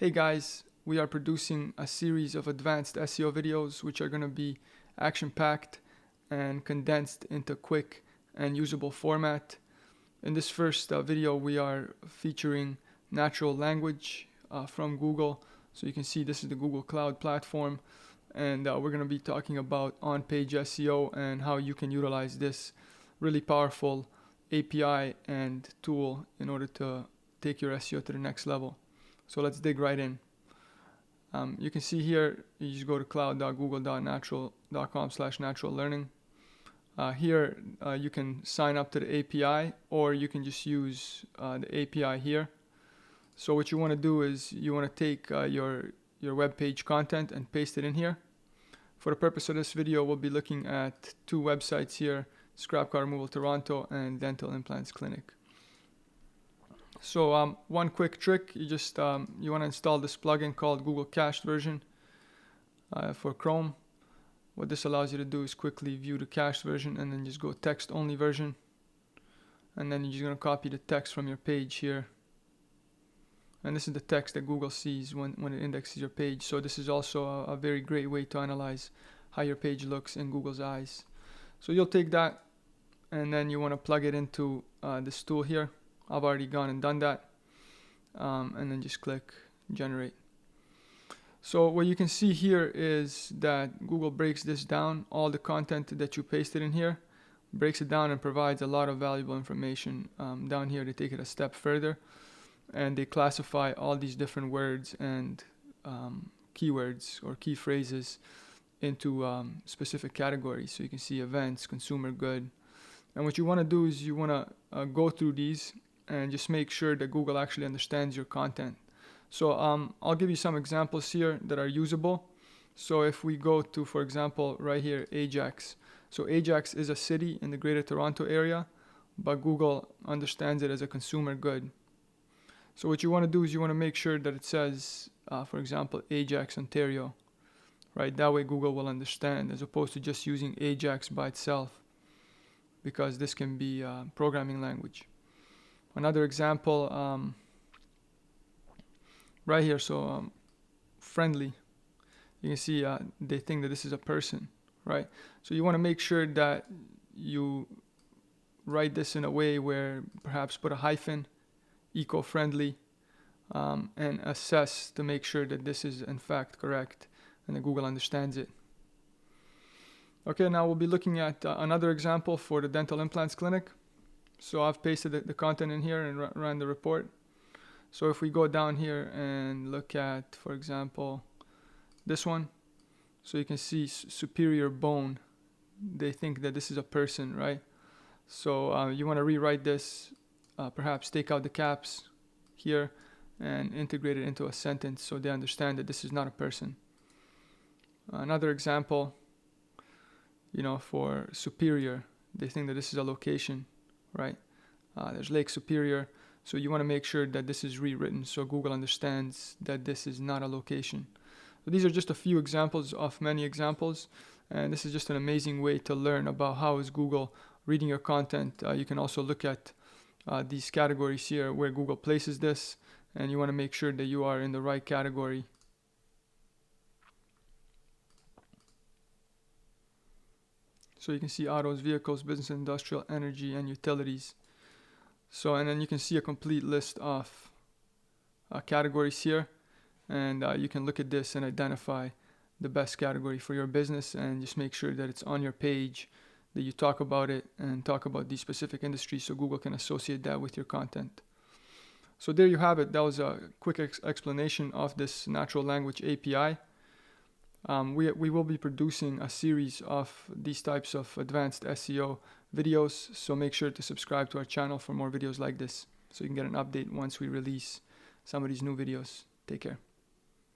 Hey guys, we are producing a series of advanced SEO videos which are going to be action-packed and condensed into quick and usable format. In this first video we are featuring natural language from Google. So you can see this is the Google Cloud platform, and we're going to be talking about on-page SEO and how you can utilize this really powerful API and tool in order to take your SEO to the next level. So let's dig right in. You can see here, you just go to cloud.google.natural.com/natural learning. Here you can sign up to the API, or you can just use the API here. So what you want to do is you want to take your web page content and paste it in here. For the purpose of this video, we'll be looking at two websites here: Scrap Car Removal Toronto and Dental Implants Clinic. So one quick trick, you want to install this plugin called Google Cached version for Chrome. What this allows you to do is quickly view the cached version and then just go text only version, and then you're just going to copy the text from your page here, and this is the text that Google sees when it indexes your page. So this is also a very great way to analyze how your page looks in Google's eyes. So you'll take that and then you want to plug it into this tool here. I've already gone and done that, and then just click generate. So what you can see here is that Google breaks this down. All the content that you pasted in here breaks it down and provides a lot of valuable information. Down here they take it a step further and they classify all these different words and keywords or key phrases into specific categories. So you can see events, consumer good, and what you want to do is you want to go through these and just make sure that Google actually understands your content. So I'll give you some examples here that are usable. So if we go to, for example, right here, Ajax. So Ajax is a city in the Greater Toronto area, but Google understands it as a consumer good. So what you want to do is you want to make sure that it says, for example, Ajax, Ontario, right? That way Google will understand, as opposed to just using Ajax by itself, because this can be programming language. Another example, right here, so friendly. You can see they think that this is a person, right? So you want to make sure that you write this in a way where perhaps put a hyphen, eco-friendly, and assess to make sure that this is in fact correct and that Google understands it. Okay, now we'll be looking at another example for the Dental Implants Clinic. So I've pasted the content in here and ran the report. So if we go down here and look at, for example, this one, so you can see superior bone. They think that this is a person, right? So you want to rewrite this, perhaps take out the caps here and integrate it into a sentence so they understand that this is not a person. Another example, for Superior, they think that this is a location, right? There's Lake Superior, so you want to make sure that this is rewritten so Google understands that this is not a location. So these are just a few examples of many examples, and this is just an amazing way to learn about how is Google reading your content. You can also look at these categories here where Google places this, and you want to make sure that you are in the right category. So you can see autos, vehicles, business, industrial, energy, and utilities. So, and then you can see a complete list of categories here, and you can look at this and identify the best category for your business and just make sure that it's on your page, that you talk about it and talk about these specific industries so Google can associate that with your content. So there you have it. That was a quick explanation of this natural language API. We will be producing a series of these types of advanced SEO videos, so make sure to subscribe to our channel for more videos like this so you can get an update once we release some of these new videos. Take care.